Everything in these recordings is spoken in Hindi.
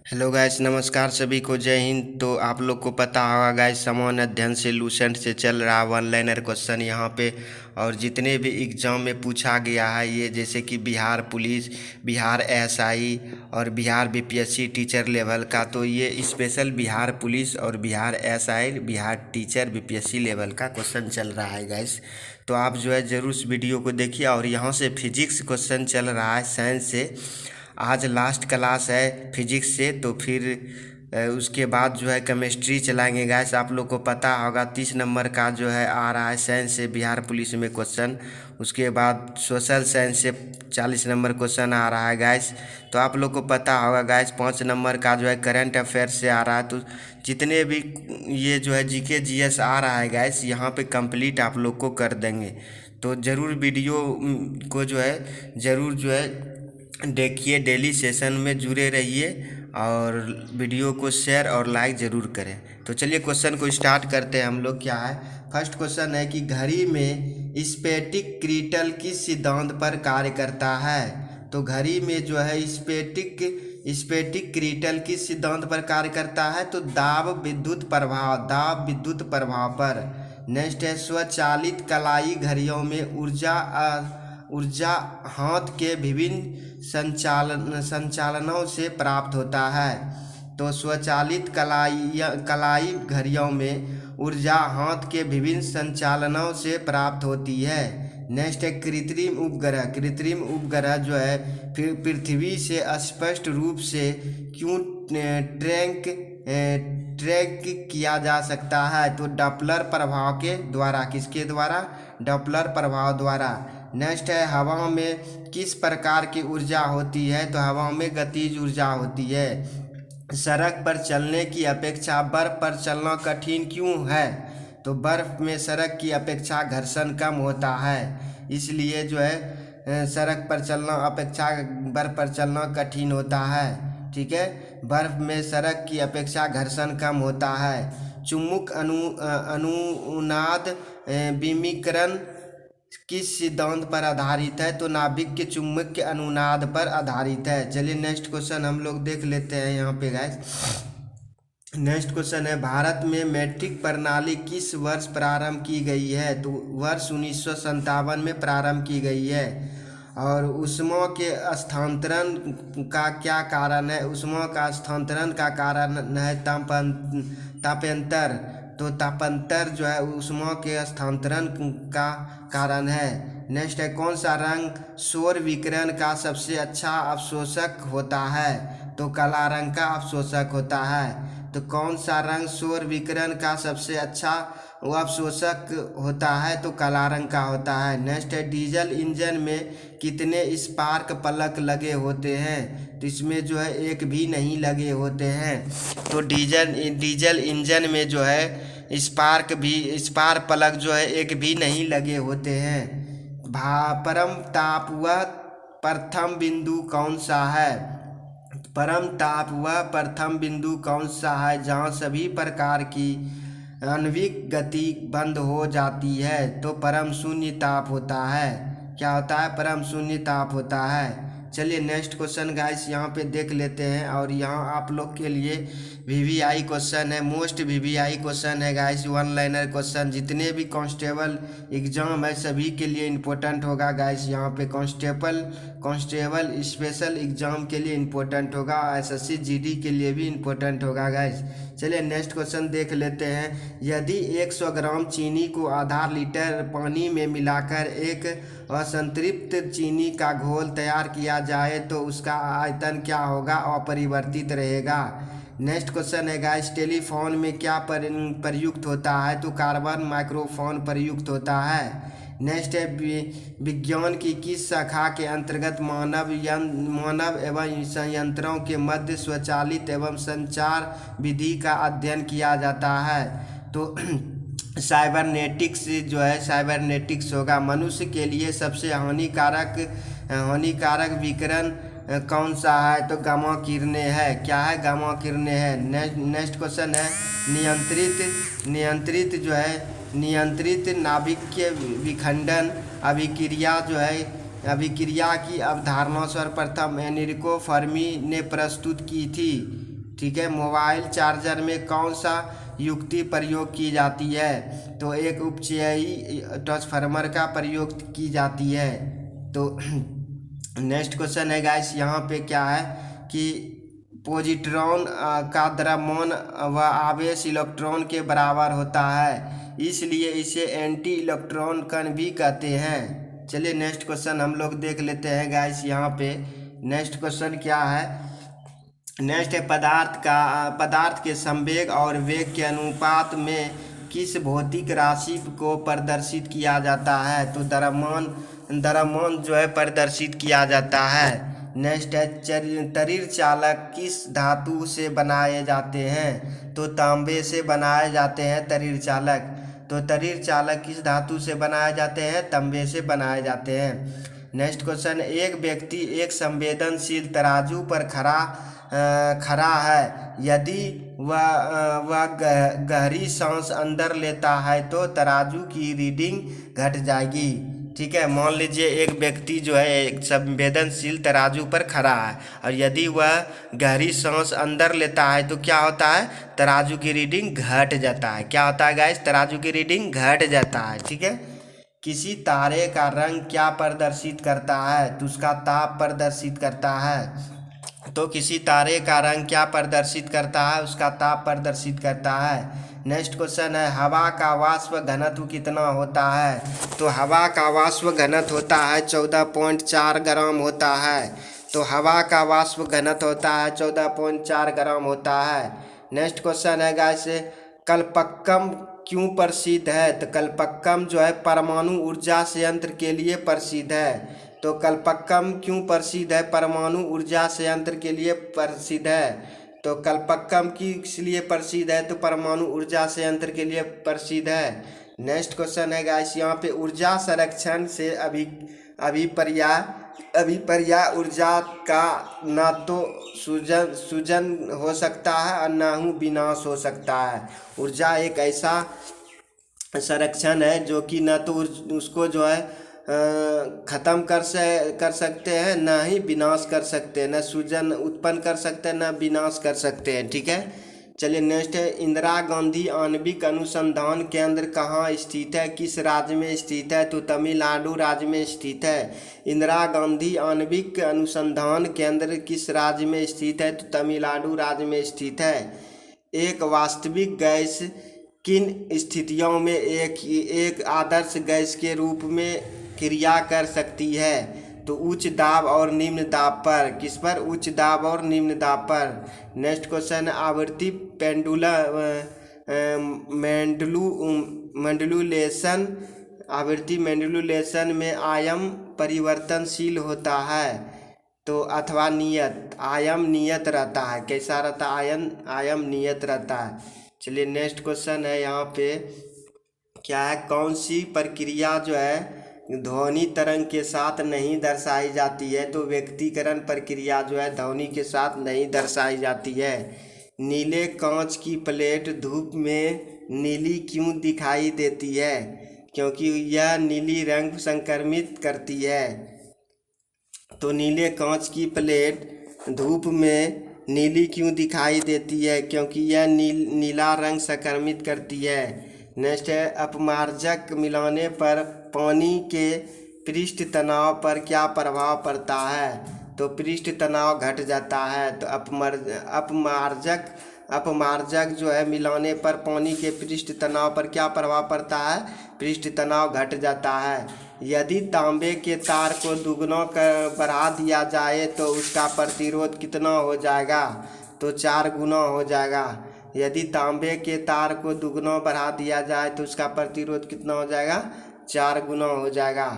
हेलो गाइस, नमस्कार सभी को, जय हिंद। तो आप लोग को पता होगा गाइस, समान अध्ययन से लूसेंट से चल रहा वन लाइनर क्वेश्चन यहाँ पे। और जितने भी एग्जाम में पूछा गया है ये, जैसे कि बिहार पुलिस, बिहार एसआई और बिहार बीपीएससी टीचर लेवल का, तो ये स्पेशल बिहार पुलिस और Bihar SI, Bihar teacher BPSC level का क्वेश्चन चल रहा है गाइस। तो आप जो है ज़रूर इस वीडियो को देखिए। और यहाँ से फिजिक्स क्वेश्चन चल रहा है साइंस से। आज लास्ट क्लास है फिजिक्स से, तो फिर उसके बाद जो है केमिस्ट्री चलाएंगे गाइस। आप लोग को पता होगा 30 नंबर का जो है आ रहा है साइंस से बिहार पुलिस में क्वेश्चन। उसके बाद सोशल साइंस से 40 नंबर क्वेश्चन आ रहा है गाइस। तो आप लोग को पता होगा गाइस 5 नंबर का जो है करंट अफेयर्स से आ रहा है। तो जितने भी ये जो है जीके जीएस आ रहा है गाइस, यहाँ पे कंप्लीट आप लोग को कर देंगे। तो ज़रूर वीडियो को जो है ज़रूर जो है देखिए, डेली सेशन में जुड़े रहिए और वीडियो को शेयर और लाइक ज़रूर करें। तो चलिए क्वेश्चन को स्टार्ट करते हैं हम लोग। क्या है फर्स्ट क्वेश्चन है कि घड़ी में स्फटिक क्रिस्टल किस सिद्धांत पर कार्य करता है। तो घड़ी में जो है स्फटिक क्रिस्टल किस सिद्धांत पर कार्य करता है। तो दाब विद्युत प्रभाव पर। नेक्स्ट है स्वचालित कलाई घड़ियों में ऊर्जा हाथ के विभिन्न संचालनों से प्राप्त होता है। तो स्वचालित कलाई घड़ियों में ऊर्जा हाथ के विभिन्न संचालनों से प्राप्त होती है। नेक्स्ट है कृत्रिम उपग्रह जो है पृथ्वी से स्पष्ट रूप से क्यों ट्रैक किया जा सकता है। तो डॉपलर प्रभाव के द्वारा। किसके द्वारा? डॉपलर प्रभाव द्वारा। नेक्स्ट है हवा में किस प्रकार की ऊर्जा होती है। तो हवा में गतिज ऊर्जा होती है। सड़क पर चलने की अपेक्षा बर्फ पर चलना कठिन क्यों है। तो बर्फ में सड़क की अपेक्षा घर्षण कम होता है, इसलिए जो है सड़क पर चलना अपेक्षा बर्फ पर चलना कठिन होता है। ठीक है, बर्फ में सड़क की अपेक्षा घर्षण कम होता है। चुंबक अनुनाद विमीकरण किस सिद्धांत पर आधारित है। तो नाभिक के चुंबक के अनुनाद पर आधारित है। चलिए नेक्स्ट क्वेश्चन हम लोग देख लेते हैं यहाँ पे गाइस। नेक्स्ट क्वेश्चन है भारत में मैट्रिक प्रणाली किस वर्ष प्रारंभ की गई है। तो वर्ष 1957 में प्रारंभ की गई है। और ऊष्मा के स्थानांतरण का क्या कारण है। ऊष्मा का स्थानांतरण का कारण है तापांतर। तो तापांतर जो है ऊष्मा के स्थानांतरण का कारण है। नेक्स्ट है कौन सा रंग सौर विकिरण का सबसे अच्छा अवशोषक होता है। तो काला रंग का अवशोषक होता है। तो कौन सा रंग सौर विकिरण का सबसे अच्छा अवशोषक होता है। तो काला रंग का होता है। नेक्स्ट है डीजल इंजन में कितने स्पार्क प्लग लगे होते हैं। तो इसमें जो है एक भी नहीं लगे होते हैं। तो डीजल इंजन में जो है स्पार्क प्लग जो है एक भी नहीं लगे होते हैं। परम ताप व प्रथम बिंदु कौन सा है। परम ताप व प्रथम बिंदु कौन सा है जहाँ सभी प्रकार की आणविक गति बंद हो जाती है। तो परम शून्य ताप होता है। क्या होता है? परम शून्य ताप होता है। चलिए नेक्स्ट क्वेश्चन गाइस यहाँ पे देख लेते हैं। और यहाँ आप लोग के लिए वीवीआई क्वेश्चन है, मोस्ट वीवीआई क्वेश्चन है गाइस, वन लाइनर क्वेश्चन। जितने भी कांस्टेबल एग्जाम है सभी के लिए इम्पोर्टेंट होगा गाइस। यहाँ पे कांस्टेबल स्पेशल एग्जाम के लिए इम्पोर्टेंट होगा, एसएससी जीडी के लिए भी इम्पोर्टेंट होगा गाइस। चलिए नेक्स्ट क्वेश्चन देख लेते हैं। यदि 100 ग्राम चीनी को आधा लीटर पानी में मिलाकर एक असंतृप्त चीनी का घोल तैयार किया जाए तो उसका आयतन क्या होगा? अपरिवर्तित रहेगा। नेक्स्ट क्वेश्चन है गाइस टेलीफोन में क्या प्रयुक्त होता है। तो कार्बन माइक्रोफोन प्रयुक्त होता है। नेक्स्ट है विज्ञान की किस शाखा के अंतर्गत मानव एवं संयंत्रों के मध्य स्वचालित एवं संचार विधि का अध्ययन किया जाता है। तो साइबरनेटिक्स जो है साइबरनेटिक्स होगा। मनुष्य के लिए सबसे हानिकारक विकिरण कौन सा है। तो गामा किरणें है। क्या है? गामा किरणें है। नेक्स्ट क्वेश्चन है नियंत्रित नाभिकीय विखंडन अभिक्रिया की अवधारणा सर्वप्रथम एनरिको फर्मी ने प्रस्तुत की थी। ठीक है। मोबाइल चार्जर में कौन सा युक्ति प्रयोग की जाती है? तो एक उपचयी ट्रांसफार्मर का प्रयोग की जाती है। तो नेक्स्ट क्वेश्चन है गाइस, यहाँ पे क्या है कि पॉजिट्रॉन का द्रव्यमान व आवेश इलेक्ट्रॉन के बराबर होता है, इसलिए इसे एंटी इलेक्ट्रॉन कण भी कहते हैं। चलिए नेक्स्ट क्वेश्चन हम लोग देख लेते हैं गाइस। यहाँ पे नेक्स्ट क्वेश्चन क्या है, नेक्स्ट है पदार्थ के संवेग और वेग के अनुपात में किस भौतिक राशि को प्रदर्शित किया जाता है? तो द्रव्यमान जो है प्रदर्शित किया जाता है। नेक्स्ट है तरीर चालक किस धातु से बनाए जाते हैं? तो तांबे से बनाए जाते हैं तरीर चालक। तो तरीर चालक किस धातु से बनाए जाते हैं? तांबे से बनाए जाते हैं। नेक्स्ट क्वेश्चन, एक व्यक्ति एक संवेदनशील तराजू पर खड़ा है, यदि वह गहरी सांस अंदर लेता है तो तराजू की रीडिंग घट जाएगी। ठीक है, मान लीजिए एक व्यक्ति जो है एक संवेदनशील तराजू पर खड़ा है और यदि वह गहरी सांस अंदर लेता है तो क्या होता है? तराजू की रीडिंग घट जाता है। क्या होता है गाइस? तराजू की रीडिंग घट जाता है। ठीक है। किसी तारे का रंग क्या प्रदर्शित करता है? तो उसका ताप प्रदर्शित करता है। तो किसी तारे का रंग क्या प्रदर्शित करता है? उसका ताप प्रदर्शित करता है। नेक्स्ट क्वेश्चन है, हवा का वाष्प घनत्व कितना होता है? तो हवा का वाष्प घनत्व होता है 14.4 ग्राम होता है। तो हवा का वाष्प घनत्व होता है 14.4 ग्राम होता है। नेक्स्ट क्वेश्चन है गाइस, कलपक्कम क्यों प्रसिद्ध है? तो कलपक्कम जो है परमाणु ऊर्जा संयंत्र के लिए प्रसिद्ध है। तो कलपक्कम क्यों प्रसिद्ध है? परमाणु ऊर्जा संयंत्र के लिए प्रसिद्ध है। तो कलपक्कम किस लिए प्रसिद्ध है? तो परमाणु ऊर्जा संयंत्र के लिए प्रसिद्ध है। नेक्स्ट क्वेश्चन है गाइस, यहाँ पे ऊर्जा संरक्षण से अभिपर्याय ऊर्जा का ना तो सृजन हो सकता है और ना ही विनाश हो सकता है। ऊर्जा एक ऐसा संरक्षण है जो कि न तो उसको जो है ख़त्म कर सकते हैं, ना ही विनाश कर सकते हैं, न सृजन उत्पन्न कर सकते हैं, न विनाश कर सकते हैं। ठीक है। चलिए नेक्स्ट है, इंदिरा गांधी आणविक अनुसंधान केंद्र कहाँ स्थित है? किस राज्य में स्थित है? तो तमिलनाडु राज्य में स्थित है। इंदिरा गांधी आणविक अनुसंधान केंद्र किस राज्य में स्थित है? तो तमिलनाडु राज्य में स्थित है। एक वास्तविक गैस किन स्थितियों में एक आदर्श गैस के रूप में क्रिया कर सकती है? तो उच्च दाब और निम्न दाब पर। किस पर? उच्च दाब और निम्न दाब पर। नेक्स्ट क्वेश्चन, आवृत्ति मेंडुलेशन में आयाम परिवर्तनशील होता है तो अथवा नियत। आयाम नियत रहता है। कैसा रहता है? आयाम नियत रहता है। चलिए नेक्स्ट क्वेश्चन है, यहाँ पे क्या है, कौन सी प्रक्रिया जो है ध्वनि तरंग के साथ नहीं दर्शाई जाती है? तो व्यक्तीकरण प्रक्रिया जो है ध्वनि के साथ नहीं दर्शाई जाती है। नीले कांच की प्लेट धूप में नीली क्यों दिखाई देती है? क्योंकि यह नीली रंग संक्रमित करती है। तो नीले कांच की प्लेट धूप में नीली क्यों दिखाई देती है? क्योंकि यह नीला रंग संक्रमित करती है। नेक्स्ट है, अपमार्जक मिलाने पर पानी के पृष्ठ तनाव पर क्या प्रभाव पड़ता है? तो पृष्ठ तनाव घट जाता है। तो अपमार्जक जो है मिलाने पर पानी के पृष्ठ तनाव पर क्या प्रभाव पड़ता है? पृष्ठ तनाव घट जाता है। यदि तांबे के तार को दुगना बढ़ा दिया जाए तो उसका प्रतिरोध कितना हो जाएगा? तो 4 गुना हो जाएगा। यदि तांबे के तार को दुगना बढ़ा दिया जाए तो उसका प्रतिरोध कितना हो जाएगा? 4 गुना हो जाएगा।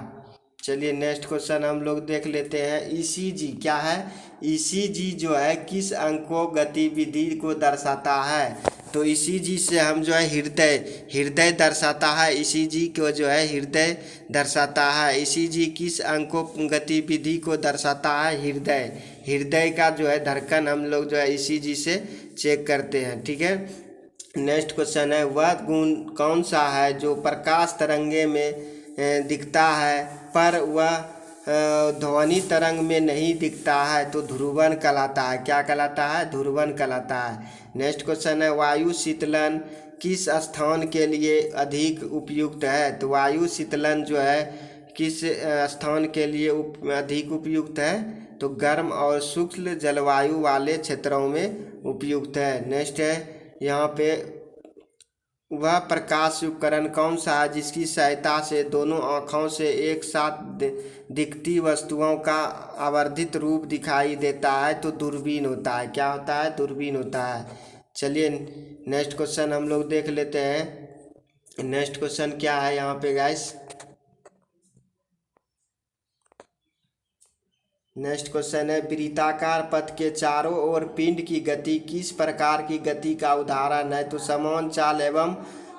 चलिए नेक्स्ट क्वेश्चन हम लोग देख लेते हैं। ईसीजी क्या है? ईसीजी जो है किस अंकों गतिविधि को दर्शाता है? तो ईसीजी से हम जो है हृदय दर्शाता है। ईसीजी को जो है हृदय दर्शाता है। ईसीजी किस अंकों गतिविधि को दर्शाता है? हृदय का जो है धड़कन हम लोग जो है ईसीजी से चेक करते हैं। ठीक है। नेक्स्ट क्वेश्चन है, वह गुण कौन सा है जो प्रकाश तरंगे में दिखता है पर वह ध्वनि तरंग में नहीं दिखता है तो ध्रुवन कहलाता है। क्या कहलाता है? ध्रुवन कहलाता है। नेक्स्ट क्वेश्चन है वायु शीतलन किस स्थान के लिए अधिक उपयुक्त है? तो वायु शीतलन जो है किस स्थान के लिए अधिक उपयुक्त है? तो गर्म और शुष्क जलवायु वाले क्षेत्रों में उपयुक्त है। नेक्स्ट है यहाँ पे वह प्रकाश उपकरण कौन सा है जिसकी सहायता से दोनों आँखों से एक साथ दिखती वस्तुओं का आवर्धित रूप दिखाई देता है? तो दूरबीन होता है। क्या होता है? दूरबीन होता है। चलिए नेक्स्ट क्वेश्चन हम लोग देख लेते हैं। नेक्स्ट क्वेश्चन क्या है यहाँ पे गाइस? नेक्स्ट क्वेश्चन है वृत्ताकार पथ के चारों ओर पिंड की गति किस प्रकार की गति का उदाहरण है? तो समान चाल एवं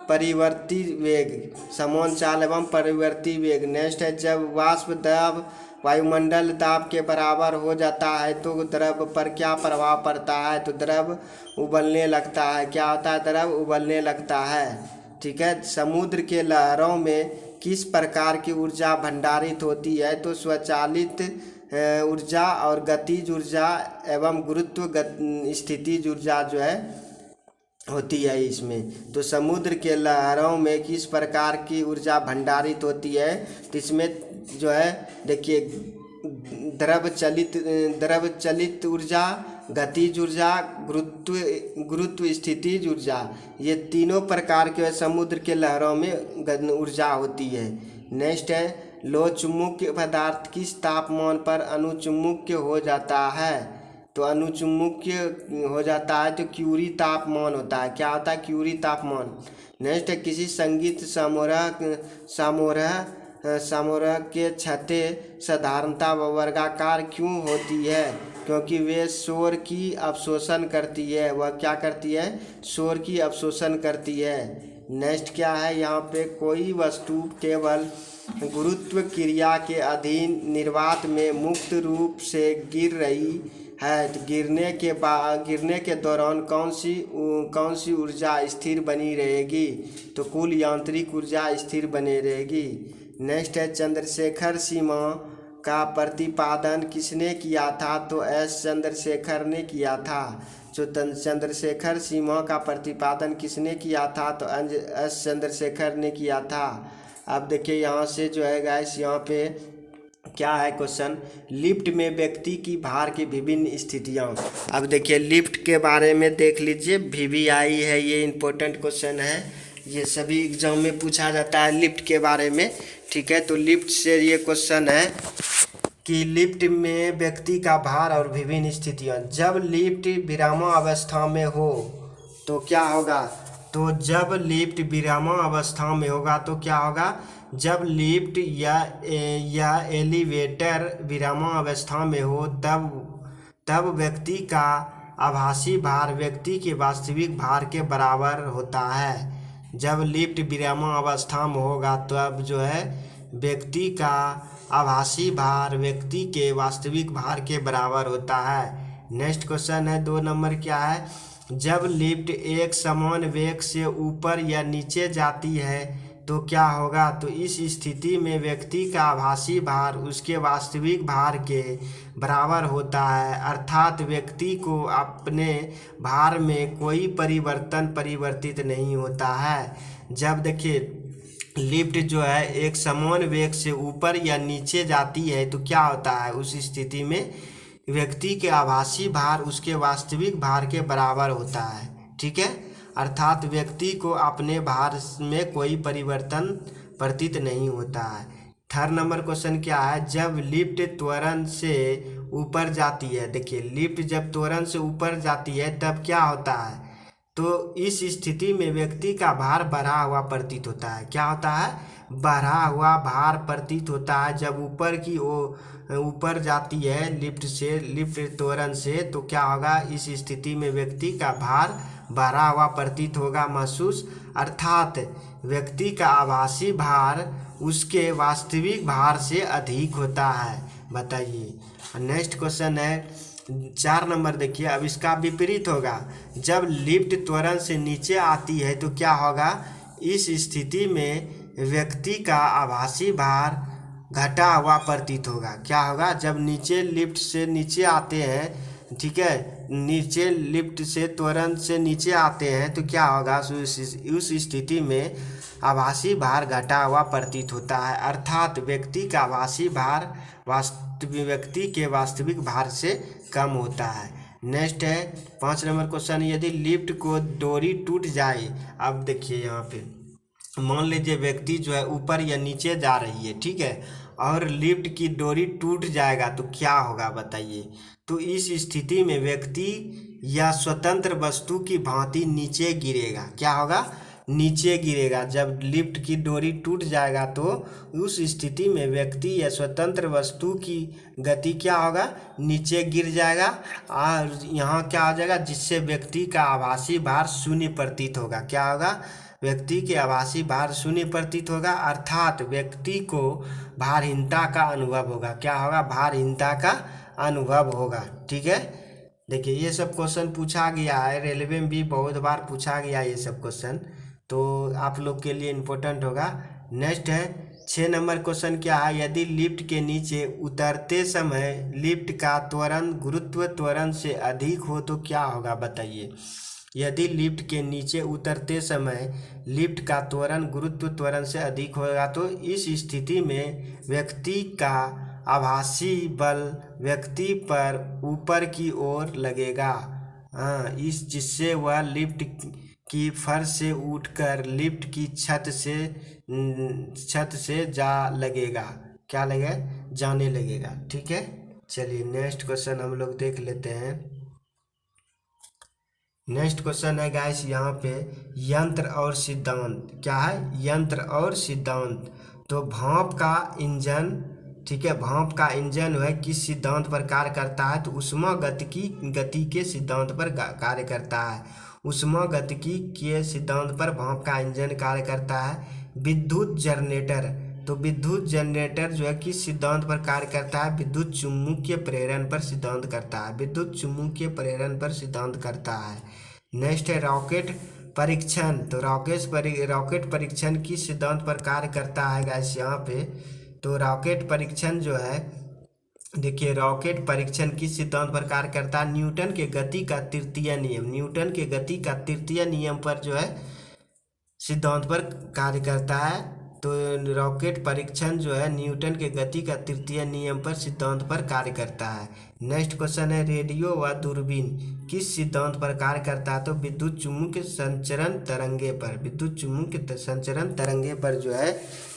परिवर्ती वेग। समान चाल एवं परिवर्ती वेग। नेक्स्ट है जब वाष्प दाब वायुमंडल दाब के बराबर हो जाता है तो द्रव पर क्या प्रभाव पड़ता है? तो द्रव उबलने लगता है। क्या होता है? द्रव उबलने लगता है। ठीक है। समुद्र के लहरों में किस प्रकार की ऊर्जा भंडारित होती है? तो स्वचालित ऊर्जा और गतिज ऊर्जा एवं गुरुत्व स्थितिज ऊर्जा जो है होती है इसमें। तो समुद्र के लहरों में किस प्रकार की ऊर्जा भंडारित होती है? तो इसमें जो है देखिए द्रव चलित ऊर्जा, गतिज ऊर्जा, गुरुत्व स्थितिज ऊर्जा, ये तीनों प्रकार के समुद्र के लहरों में ऊर्जा होती है। नेक्स्ट है लोहचुम्बकीय पदार्थ किस तापमान पर अनुचुम्बकीय हो जाता है? तो अनुचुम्बकीय हो जाता है तो क्यूरी तापमान होता है। क्या होता है? क्यूरी तापमान। नेक्स्ट है किसी संगीत समारोह के छतें साधारणतः वर्गाकार क्यों होती है? क्योंकि वे शोर की अवशोषण करती है। वह क्या करती है? शोर की अवशोषण करती है। नेक्स्ट क्या है यहाँ पे? कोई वस्तु केवल गुरुत्व क्रिया के अधीन निर्वात में मुक्त रूप से गिर रही है तो गिरने के दौरान कौन सी ऊर्जा स्थिर बनी रहेगी? तो कुल यांत्रिक ऊर्जा स्थिर बनी रहेगी। नेक्स्ट है चंद्रशेखर सीमा का प्रतिपादन किसने किया था? तो एस चंद्रशेखर ने किया था। जो चंद्रशेखर सीमा का प्रतिपादन किसने किया था? तो एस चंद्रशेखर ने किया था। अब देखिए यहाँ से जो है गाइस यहाँ पे क्या है क्वेश्चन? लिफ्ट में व्यक्ति की भार की विभिन्न स्थितियाँ। अब देखिए लिफ्ट के बारे में देख लीजिए। VVI है, ये इम्पोर्टेंट क्वेश्चन है, ये सभी एग्जाम में पूछा जाता है लिफ्ट के बारे में। ठीक है। तो लिफ्ट से ये क्वेश्चन है कि लिफ्ट में व्यक्ति का भार और विभिन्न स्थितियाँ। जब लिफ्ट विरामावस्था में हो तो क्या होगा? तो जब लिफ्ट विरामावस्था में होगा तो क्या होगा? जब लिफ्ट या एलिवेटर विरामावस्था में हो तब व्यक्ति का आभासी भार व्यक्ति के वास्तविक भार के बराबर होता है। जब लिफ्ट विरामावस्था में होगा तो अब जो है व्यक्ति का आभासी भार व्यक्ति के वास्तविक भार के बराबर होता है। नेक्स्ट क्वेश्चन है 2 नंबर क्या है? जब लिफ्ट एक समान वेग से ऊपर या नीचे जाती है तो क्या होगा? तो इस स्थिति में व्यक्ति का आभासी भार उसके वास्तविक भार के बराबर होता है, अर्थात व्यक्ति को अपने भार में कोई परिवर्तित नहीं होता है। जब देखिए लिफ्ट जो है एक समान वेग से ऊपर या नीचे जाती है तो क्या होता है? उस स्थिति में व्यक्ति के आभासी भार उसके वास्तविक भार के बराबर होता है। ठीक है। अर्थात व्यक्ति को अपने भार में कोई परिवर्तन प्रतीत नहीं होता है। 3rd नंबर क्वेश्चन क्या है? जब लिफ्ट त्वरण से ऊपर जाती है। देखिए लिफ्ट जब त्वरण से ऊपर जाती है तब क्या होता है? तो इस स्थिति में व्यक्ति का भार बढ़ा हुआ प्रतीत होता है। क्या होता है? बढ़ा हुआ भार प्रतीत होता है। जब ऊपर जाती है लिफ्ट त्वरण से तो क्या होगा? इस स्थिति में व्यक्ति का भार बढ़ा हुआ प्रतीत होगा, महसूस, अर्थात व्यक्ति का आभासी भार उसके वास्तविक भार से अधिक होता है। बताइए। नेक्स्ट क्वेश्चन है 4 नंबर देखिए। अब इसका विपरीत होगा। जब लिफ्ट त्वरण से नीचे आती है तो क्या होगा? इस स्थिति में व्यक्ति का आभासी भार घटा हुआ प्रतीत होगा। क्या होगा? जब नीचे लिफ्ट से नीचे आते हैं, ठीक है, नीचे लिफ्ट से त्वरण से नीचे आते हैं तो क्या होगा? उस स्थिति में आभासी भार घटा हुआ प्रतीत होता है, अर्थात व्यक्ति का आभासी भार व्यक्ति के वास्तविक भार से कम होता है। नेक्स्ट है 5 नंबर क्वेश्चन, यदि लिफ्ट को डोरी टूट जाए। अब देखिए यहाँ पे मान लीजिए व्यक्ति जो है ऊपर या नीचे जा रही है, ठीक है, और लिफ्ट की डोरी टूट जाएगा तो क्या होगा बताइए? तो इस स्थिति में व्यक्ति या स्वतंत्र वस्तु की भांति नीचे गिरेगा। क्या होगा? नीचे गिरेगा। जब लिफ्ट की डोरी टूट जाएगा तो उस स्थिति में व्यक्ति या स्वतंत्र वस्तु की गति क्या होगा? नीचे गिर जाएगा। और यहाँ क्या हो जाएगा? जिससे व्यक्ति का आभासी भार शून्य प्रतीत होगा। क्या होगा? व्यक्ति के आभासी भार शून्य प्रतीत होगा, अर्थात व्यक्ति को भारहीनता का अनुभव होगा। क्या होगा? भारहीनता का अनुभव होगा। ठीक है, देखिए ये सब क्वेश्चन पूछा गया है, रेलवे में भी बहुत बार पूछा गया है ये सब क्वेश्चन, तो आप लोग के लिए इम्पोर्टेंट होगा। नेक्स्ट है 6 नंबर क्वेश्चन, क्या है? यदि लिफ्ट के नीचे उतरते समय लिफ्ट का त्वरण गुरुत्व त्वरण से अधिक हो तो क्या होगा बताइए? यदि लिफ्ट के नीचे उतरते समय लिफ्ट का त्वरण गुरुत्व त्वरण से अधिक होगा तो इस स्थिति में व्यक्ति का आभासी बल व्यक्ति पर ऊपर की ओर लगेगा, इस जिससे वह लिफ्ट की फर्श से उठकर लिफ्ट की छत से जा लगेगा। क्या लगेगा? जाने लगेगा। ठीक है, चलिए नेक्स्ट क्वेश्चन हम लोग देख लेते हैं। नेक्स्ट क्वेश्चन है गाइस यहाँ पे यंत्र और सिद्धांत। क्या है? यंत्र और सिद्धांत। तो भाप का इंजन, ठीक है, भाप का इंजन है किस सिद्धांत पर कार्य करता है? तो गति के सिद्धांत पर कार्य करता है। गतिकी के सिद्धांत पर भाप का इंजन कार्य करता है। विद्युत जनरेटर, तो विद्युत जनरेटर जो है किस सिद्धांत पर कार्य करता है? विद्युत चुम्बकीय प्रेरण पर सिद्धांत करता है। विद्युत चुम्बकीय प्रेरण पर सिद्धांत करता है। नेक्स्ट है रॉकेट परीक्षण, तो रॉकेट परीक्षण किस सिद्धांत पर कार्य करता है गाइस यहाँ पे? तो रॉकेट परीक्षण जो है, देखिए रॉकेट परीक्षण किस सिद्धांत पर कार्य करता है? न्यूटन के गति का तृतीय नियम, न्यूटन के गति का तृतीय नियम पर जो है सिद्धांत पर कार्य करता है। तो रॉकेट परीक्षण जो है न्यूटन के गति का तृतीय नियम पर सिद्धांत पर कार्य करता है। नेक्स्ट क्वेश्चन है रेडियो व दूरबीन किस सिद्धांत पर कार्य करता है? तो विद्युत चुम्बकीय संचरण तरंगे पर, विद्युत चुम्बकीय संचरण तरंगे पर जो है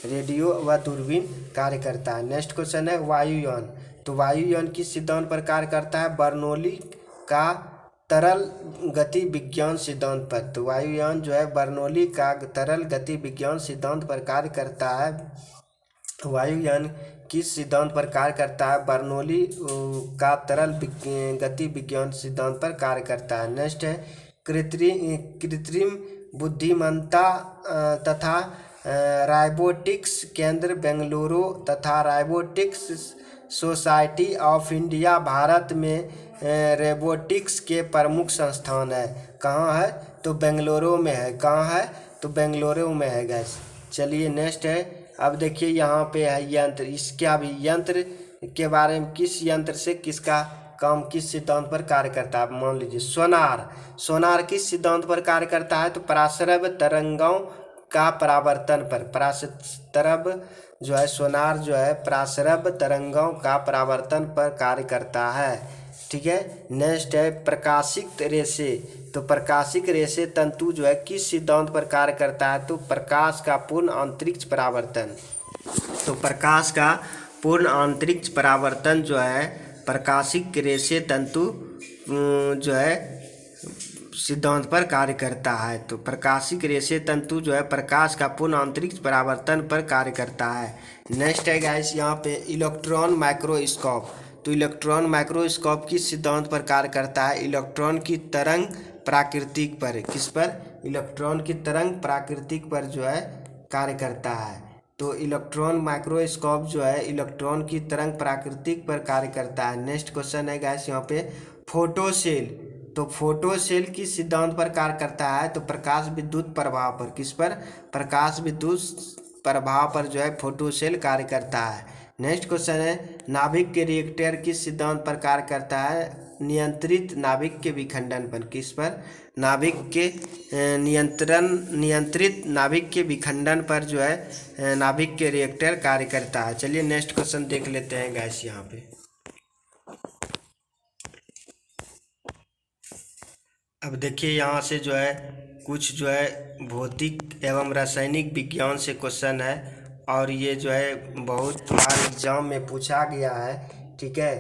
रेडियो व दूरबीन कार्य करता है। नेक्स्ट क्वेश्चन है वायुयान, तो वायुयान किस सिद्धांत पर कार्य करता है? बर्नौली का तरल गति विज्ञान सिद्धांत पर, तो वायुयान जो है बर्नौली का तरल गति विज्ञान सिद्धांत पर कार्य करता है। वायुयान किस सिद्धांत पर कार्य करता है? बर्नौली का तरल गति विज्ञान सिद्धांत पर कार्य करता है। नेक्स्ट है कृत्रिम बुद्धिमत्ता तथा राइबोटिक्स केंद्र बेंगलुरु तथा राइबोटिक्स सोसाइटी ऑफ इंडिया भारत में रोबोटिक्स के प्रमुख संस्थान है। कहाँ है? तो बेंगलुरु में है। कहाँ है? तो बेंगलुरु में है गैस। चलिए नेक्स्ट है, अब देखिए यहाँ पे है यंत्र, इसका भी यंत्र के बारे में, किस यंत्र से किसका काम किस सिद्धांत पर कार्य करता है? मान लीजिए सोनार किस सिद्धांत पर कार्य करता है? तो पराश्रव तरंगों का परावर्तन पर, पराश्रव जो है सोनार जो है पराश्रव तरंगों का परावर्तन पर कार्य करता है। ठीक है, नेक्स्ट है प्रकाशिक रेशे, तो प्रकाशिक रेशे तंतु जो है किस सिद्धांत पर कार्य करता है? तो प्रकाश का पूर्ण अंतरिक्ष परावर्तन, तो प्रकाश का पूर्ण अंतरिक्ष परावर्तन जो है प्रकाशिक रेशे तंतु जो है सिद्धांत पर कार्य करता है। तो प्रकाशिक रेशे तंतु जो है प्रकाश का पूर्ण अंतरिक्ष परावर्तन पर कार्य करता है। नेक्स्ट है गाइस यहाँ पे इलेक्ट्रॉन माइक्रोस्कोप, तो इलेक्ट्रॉन माइक्रोस्कोप किस सिद्धांत पर कार्य करता है? इलेक्ट्रॉन की तरंग प्राकृतिक पर, किस पर? इलेक्ट्रॉन की तरंग प्राकृतिक पर जो है कार्य करता है। तो इलेक्ट्रॉन माइक्रोस्कोप जो है इलेक्ट्रॉन की तरंग प्राकृतिक पर कार्य करता है। नेक्स्ट क्वेश्चन है गाइस यहाँ पे फोटोसेल, तो फोटोसेल किस सिद्धांत पर कार्य करता है? तो प्रकाश विद्युत प्रभाव पर, किस पर? प्रकाश विद्युत प्रभाव पर जो है फोटोसेल कार्य करता है। नेक्स्ट क्वेश्चन है, नाभिक के रिएक्टर किस सिद्धांत पर कार्य करता है? नियंत्रित नाभिक के विखंडन पर। किस पर? नाभिक के नियंत्रित नाभिक के विखंडन पर जो है नाभिक के रिएक्टर कार्य करता है। चलिए नेक्स्ट क्वेश्चन देख लेते हैं गैस यहाँ पे। अब देखिए यहाँ से जो है कुछ जो है भौतिक एवं रासायनिक विज्ञान से क्वेश्चन है और ये जो है बहुत बार एग्जाम में पूछा गया है। ठीक है,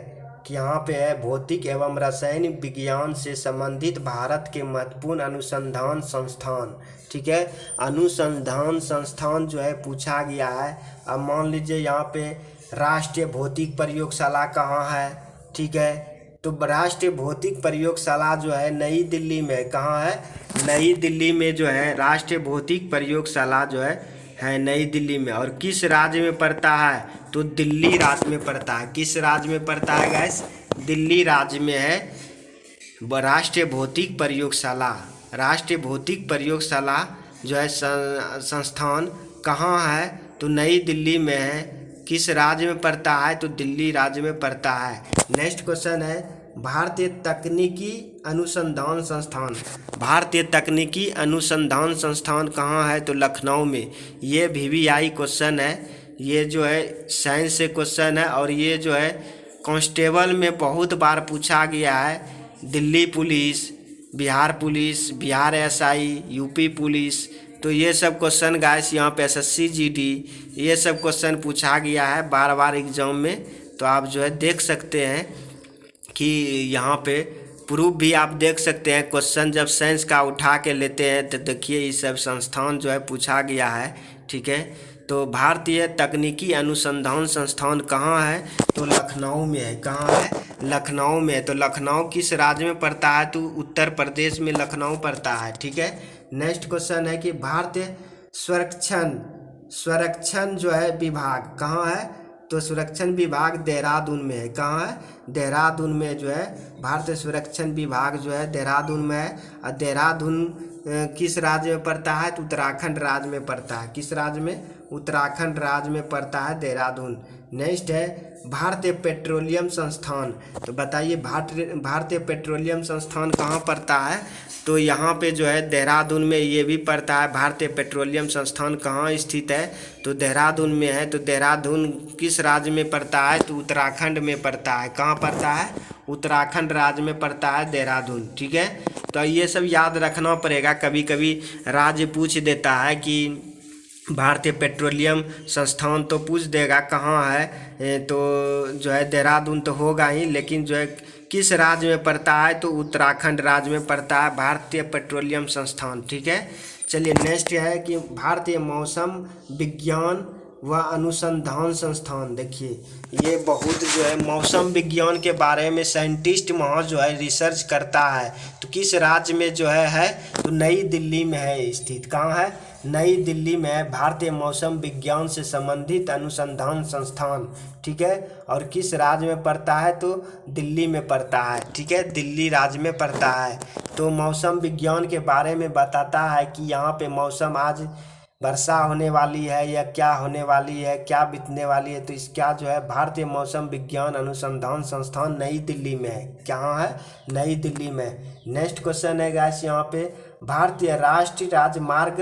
कि यहाँ पे है भौतिक एवं रासायनिक विज्ञान से संबंधित भारत के महत्वपूर्ण अनुसंधान संस्थान। ठीक है, अनुसंधान संस्थान जो है पूछा गया है। अब मान लीजिए यहाँ पे राष्ट्रीय भौतिक प्रयोगशाला कहाँ है? ठीक है, तो राष्ट्रीय भौतिक प्रयोगशाला जो है नई दिल्ली में। कहाँ है? नई दिल्ली में जो है राष्ट्रीय भौतिक प्रयोगशाला जो है नई दिल्ली में। और किस राज्य में पड़ता है? तो दिल्ली राज्य में पड़ता है। किस राज्य में पड़ता है गैस? दिल्ली राज्य में है राष्ट्रीय भौतिक प्रयोगशाला। राष्ट्रीय भौतिक प्रयोगशाला जो है संस्थान कहाँ है? तो नई दिल्ली में है। किस राज्य में पड़ता है? तो दिल्ली राज्य में पड़ता है। नेक्स्ट क्वेश्चन है, भारतीय तकनीकी अनुसंधान संस्थान। भारतीय तकनीकी अनुसंधान संस्थान कहाँ है? तो लखनऊ में। ये VVI क्वेश्चन है, ये जो है साइंस से क्वेश्चन है और ये जो है कांस्टेबल में बहुत बार पूछा गया है। Delhi police, Bihar SI, UP police, तो ये सब क्वेश्चन गाइस यहाँ पे SSC GD ये सब क्वेश्चन पूछा गया है बार बार एग्जाम में। तो आप जो है देख सकते हैं कि यहाँ पे प्रूफ भी आप देख सकते हैं। क्वेश्चन जब साइंस का उठा के लेते हैं तो देखिए ये सब संस्थान जो है पूछा गया है। ठीक है, तो भारतीय तकनीकी अनुसंधान संस्थान कहाँ है? तो लखनऊ में है। कहाँ है? लखनऊ में है। तो लखनऊ किस राज्य में पड़ता है? तो उत्तर प्रदेश में लखनऊ पड़ता है। ठीक है, नेक्स्ट क्वेश्चन है कि भारतीय संरक्षण जो है विभाग कहाँ है? तो संरक्षण विभाग देहरादून में है। कहाँ है? देहरादून में जो है भारतीय संरक्षण विभाग जो है देहरादून में है। और देहरादून किस राज्य में पड़ता है? तो उत्तराखंड राज्य में पड़ता है। किस राज्य में? उत्तराखंड राज्य में पड़ता है देहरादून। नेक्स्ट है भारतीय पेट्रोलियम संस्थान। तो बताइए भारतीय पेट्रोलियम संस्थान कहाँ पड़ता है? तो यहाँ पे जो है देहरादून में ये भी पड़ता है। भारतीय पेट्रोलियम संस्थान कहाँ स्थित है? तो देहरादून में है। तो देहरादून किस राज्य में पड़ता है? तो उत्तराखंड में पड़ता है। कहाँ पड़ता है? उत्तराखंड राज्य में पड़ता है देहरादून। ठीक है, तो ये सब याद रखना पड़ेगा। कभी कभी राज्य पूछ देता है कि भारतीय पेट्रोलियम संस्थान, तो पूछ देगा कहाँ है, तो जो है देहरादून तो होगा ही, लेकिन जो है किस राज्य में पड़ता है? तो उत्तराखंड राज्य में पड़ता है भारतीय पेट्रोलियम संस्थान। ठीक है, चलिए नेक्स्ट है कि भारतीय मौसम विज्ञान व अनुसंधान संस्थान। देखिए ये बहुत जो है मौसम विज्ञान के बारे में साइंटिस्ट वहाँ जो है रिसर्च करता है। तो किस राज्य में जो है तो नई दिल्ली में है स्थित। कहाँ है? नई दिल्ली में है भारतीय मौसम विज्ञान से संबंधित अनुसंधान संस्थान। ठीक है, और किस राज्य में पड़ता है? तो दिल्ली में पड़ता है। ठीक है, दिल्ली राज्य में पड़ता है। तो मौसम विज्ञान के बारे में बताता है कि यहाँ पे मौसम आज वर्षा होने वाली है या क्या होने वाली है, क्या बीतने वाली है। तो इसका जो है भारतीय मौसम विज्ञान अनुसंधान संस्थान नई दिल्ली में है। कहाँ है? नई दिल्ली में। नेक्स्ट क्वेश्चन है गाइस यहाँ पे भारतीय राष्ट्रीय राजमार्ग